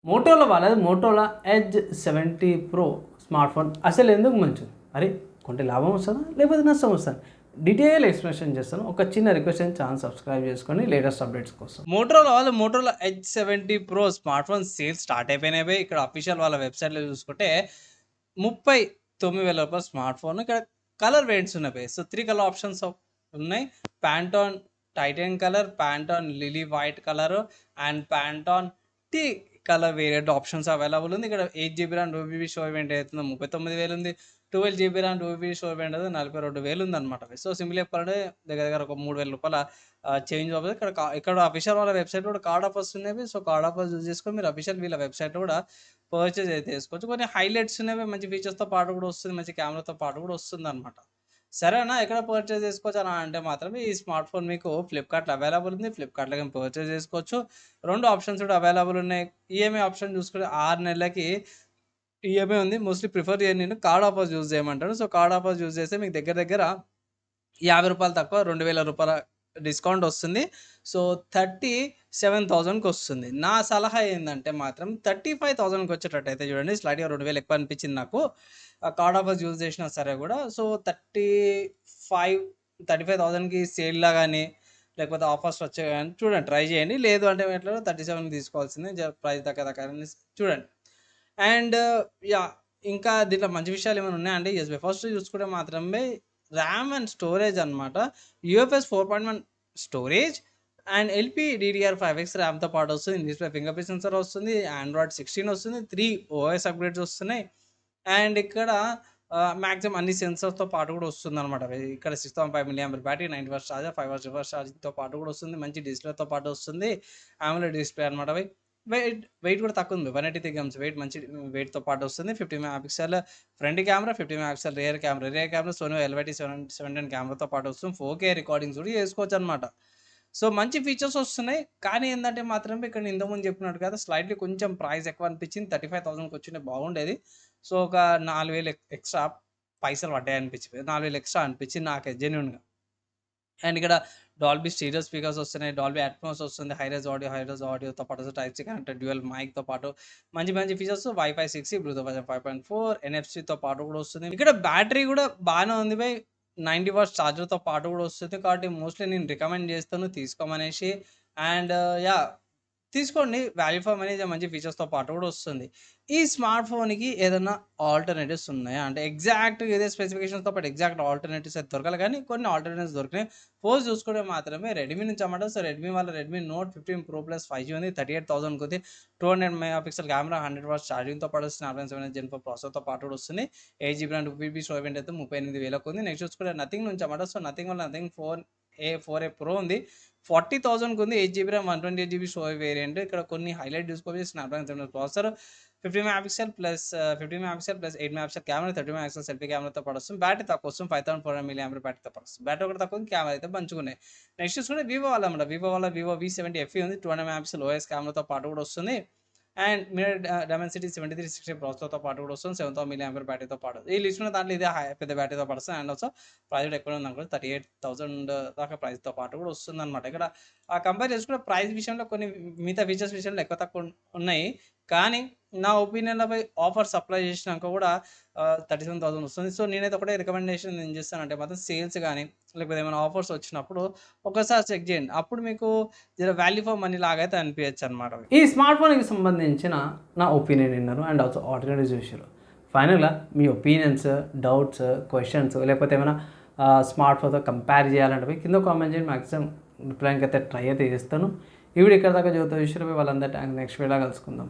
మోటోలో వాళ్ళది మోటోలా edge 70 pro smart phone అసలు ఎందుకు మంచిది? అరే కొంటే లాభం వస్తుందా లేకపోతే నష్టం వస్తుందా? డీటెయిల్ ఎక్స్ప్లెనేషన్ చేస్తాను. ఒక చిన్న రిక్వెస్ట్ అని ఛానల్ సబ్స్క్రైబ్ చేసుకొని లేటెస్ట్ అప్డేట్స్ కోసం. మోటరోలా వాళ్ళు Motorola edge 70 pro smart phone sales start అయిపోయినాయి బై. ఇక్కడ అఫీషియల్ వాళ్ళ వెబ్సైట్లో చూసుకుంటే ₹39,000 స్మార్ట్ ఫోన్. ఇక్కడ కలర్ వేరియంట్స్ ఉన్నాయి బై. సో 3 కలర్ ఆప్షన్స్ ఉన్నాయి. Pantone titan colour, Pantone lily white colour and Pantone tea colour variant options available ఉంది. ఇక్కడ 8GB RAM 2GB storage variant అవుతుందో 39,000 ఉంది. 12GB RAM 2GB storage variant అయితే 42,000 ఉందన్నమాట. సో సింపుల్ చెప్పాలంటే దగ్గర దగ్గర ఒక ₹3,000 చేంజ్ అవుతుంది. ఇక్కడ అఫీషియల్ వాళ్ళ వెబ్సైట్లో కూడా కార్డ్ ఆఫర్స్ ఉన్నాయి. సో కార్డ్ ఆఫర్స్ యూజ్ చేసుకొని మీరు అఫీషియల్ వీళ్ళ వెబ్సైట్లో కూడా పర్చేజ్ అయితే చేసుకోవచ్చు. కొన్ని హైలైట్స్ ఉన్నాయి, మంచి ఫీచర్స్తో పాటు కూడా వస్తుంది, మంచి కెమెరాతో పాటు కూడా వస్తుంది అనమాట. సరేనా, ఎక్కడ పర్చేజ్ చేసుకోవచ్చు అని అంటే మాత్రం ఈ స్మార్ట్ ఫోన్ మీకు ఫ్లిప్కార్ట్లో అవైలబుల్ ఉంది. ఫ్లిప్కార్ట్లో కానీ పర్చేజ్ చేసుకోవచ్చు. 2 ఆప్షన్స్ కూడా అవైలబుల్ ఉన్నాయి. ఈఎంఐ ఆప్షన్ చూసుకుంటే 6 నెలలకి ఈఎంఐ ఉంది. మోస్ట్లీ ప్రిఫర్ చేయను, నేను కార్డ్ ఆఫర్స్ యూజ్ చేయమంటాను. సో కార్డ్ ఆఫర్స్ యూజ్ చేస్తే మీకు దగ్గర దగ్గర ₹50 తక్కువ ₹2,000 డిస్కౌంట్ వస్తుంది. సో 37,000కి వస్తుంది. నా సలహా ఏంటంటే మాత్రం 35,000కి వచ్చేటట్టయితే చూడండి. స్లైట్‌గా 2,000 ఎక్కువ అనిపించింది నాకు కార్డ్ ఆఫర్స్ యూజ్ చేసినా సరే కూడా. సో 35,000కి సేల్‌లా కానీ లేకపోతే ఆఫర్స్ వచ్చాయి కానీ చూడండి, ట్రై చేయండి. లేదు అంటే ఎట్లా 37కి తీసుకోవాల్సిందే, ప్రైస్ తగ్గ చూడండి. అండ్ యాహ్, ఇంకా దీంట్లో మంచి విషయాలు ఏమైనా ఉన్నాయంటే యెస్ బై. ఫస్ట్ చూసుకుంటే మాత్రమే ర్యామ్ అండ్ స్టోరేజ్ అనమాట. యూఎఫ్ఎస్ 4.1 స్టోరేజ్ అండ్ LPDDR5X ర్యామ్‌తో పాటు వస్తుంది. డిస్ప్లే ఫింగర్ ప్రింట్ సెన్సార్ వస్తుంది. ఆండ్రాయిడ్ 16 వస్తుంది. 3 ఓఎస్ అప్‌గ్రేడ్స్ వస్తున్నాయి. అండ్ ఇక్కడ మాక్సిమం అన్ని సెన్సార్స్‌తో పాటు కూడా వస్తుందనమాట. ఇక్కడ 6,500 mAh battery, 90 watts charger, 5 watts reverse ఛార్జింగ్‌తో పాటు కూడా వస్తుంది. మంచి డిస్ప్లేతో పాటు వస్తుంది. AMOLED డిస్ప్లే అనమాట. వెయిట్ కూడా తక్కువ ఉంది. 183 గ్రామ్స్ వెయిట్, మంచి వెయిట్‌తో పాటు వస్తుంది. 50 megapixel front camera, 50 megapixel rear camera. Rear camera Sony LYT-710 కెమెరాతో పాటు వస్తుంది. 4K రికార్డింగ్స్ కూడా చేసుకోవచ్చు అనమాట. సో మంచి ఫీచర్స్ వస్తున్నాయి. కానీ ఏంటంటే మాత్రం ఇక్కడ నేను ఇంతకుముందు చెప్పినట్టు కదా, స్లైట్‌లీ కొంచెం ప్రైస్ ఎక్కువ అనిపించింది. 35,000కి వచ్చింటే బాగుండేది. సో ఒక 4,000 ఎక్స్ట్రా పైసలు పడ్డాయి అనిపించింది. 4,000 ఎక్స్ట్రా అనిపించింది నాకే జెన్యూన్‌గా. అండ్ ఇక్కడ డాల్బీ స్టీరియో స్పీకర్స్ వస్తున్నాయి. డాల్బీ అట్మాస్ వస్తుంది. హైరేజ్ ఆడియోతో పాటు టైప్ సి కనెక్టర్ డ్యూయల్ మైక్‌తో పాటు మంచి మంచి ఫీచర్స్, వైఫై 6, బ్లూటూత్ వర్షన్ 5.4, ఎన్ఎఫ్‌సితో పాటు కూడా వస్తుంది. ఇక్కడ బ్యాటరీ కూడా బాగానే ఉంది బై. 90 వాట్స్ ఛార్జర్‌తో పాటు కూడా వస్తుంది. కాబట్టి మోస్ట్లీ నేను రికమెండ్ చేస్తాను తీసుకోమనేసి. అండ్ యాహ్, తీసుకోండి. వాల్యూ ఫర్ మనీ మంచి ఫీచర్స్‌తో పాటు కూడా వస్తుంది. ఈ స్మార్ట్ ఫోన్‌కి ఏదన్నా ఆల్టర్‌నేటివ్స్ ఉన్నాయా అంటే ఎగ్జాక్ట్‌గా ఇదే స్పెసిఫికేషన్స్‌తో పాటు ఎగ్జాక్ట్ ఆల్టర్‌నేటివ్స్ అయితే దొరకాలి, కానీ కొన్ని ఆల్టర్‌నేటివ్స్ దొరికినాయి. ఫస్ట్ చూసుకుంటే మాత్రమే రెడ్మీ నుంచి అన్నమాట. సో రెడ్మీ వాళ్ళ Redmi note 15 pro plus 5G ఉంది. 38,000కి ఉంది. 200 మెగాపిక్సెల్ కెమెరా, 100 వాట్స్ ఛార్జింగ్‌తో పాటు స్నాప్‌డ్రాగన్ 7 Gen 4 ప్రాసెసర్‌తో పాటు కూడా వస్తుంది. 8GB RAM 2GB storage variant అయితే 38,000కి ఉంది. నెక్స్ట్ చూసుకుంటే నథింగ్ నుంచి అన్నమాట. సో నథింగ్ వల్ల నథింగ్ 4A ప్రో ఉంది. 40,000కి ఉంది. 8GB RAM 128GB storage variant. ఇక్కడ కొన్ని హైలైట్ చూసుకోవచ్చు. Snapdragon 7 processor, 50 megapixel plus 8 megapixel camera, 30 megapixel selfie కెమెరాతో పాటు వస్తుంది. బ్యాటరీ తక్కువ వస్తుంది. 5,400 mAh బ్యాటరీతో పాటు వస్తుంది. బ్యాటరీ ఒకటి తక్కువ ఉంది, కెమెరా అయితే మంచిగున్నాయి. నెక్స్ట్ చూసుకుంటే వివో వాళ్ళ అన్నమాట. వివో వాళ్ళ వివో V70 FE ఉంది. 200 మెగాపిక్సెల్ ఓఎస్ కెమెరాతో పాటు కూడా వస్తుంది. అండ్ మిర్రర్ డైమెన్సిటీ 7360 ప్రాసెసర్‌తో పాటు కూడా వస్తుంది. 7,000 mAh బ్యాటరీతో పాటు. ఈ లిస్ట్ ఉన్న దాంట్లో ఇదే పెద్ద బ్యాటరీతో పాటు వస్తుంది. అండ్ ఆల్సో ప్రైస్ కూడా ఎక్కువ ఉంది అనుకో, 38,000 దాకా ప్రైస్‌తో పాటు కూడా వస్తుందన్నమాట. ఇక్కడ కంపేర్ చేసుకుంటే ప్రైస్ విషయంలో కొన్ని మిగతా ఫీచర్స్ విషయంలో ఎక్కువ తక్కువ ఉన్నాయి. కానీ నా ఒపీనియన్‌లో ఆఫర్స్ అప్లై చేసినాక కూడా 37,000 వస్తుంది. సో నేనైతే ఒకటే రికమెండేషన్ నేను చేస్తానంటే మాత్రం సేల్స్ కానీ లేకపోతే ఏమైనా ఆఫర్స్ వచ్చినప్పుడు ఒకసారి చెక్ చేయండి. అప్పుడు మీకు జర వాల్యూ ఫర్ మనీ లాగైతే అనిపించచ్చు అనమాట. ఈ స్మార్ట్ ఫోన్కి సంబంధించిన నా ఒపీనియన్ విన్నారు అండ్ ఆల్సో ఆల్టర్నేటివ్స్ చూసారు. ఫైనల్గా మీ ఒపీనియన్స్, డౌట్స్, క్వశ్చన్స్ లేకపోతే ఏమైనా స్మార్ట్ ఫోన్తో కంపేర్ చేయాలంటే కింద కామెంట్ చేయండి. మ్యాక్సిమం రిప్లైకి అయితే ట్రై అయితే చేస్తాను. ఈ వీడియో ఇక్కడ దాకా చదువుతూ చూసారు. వాళ్ళందరూ నెక్స్ట్ వీడియోలో కలుసుకుందాం.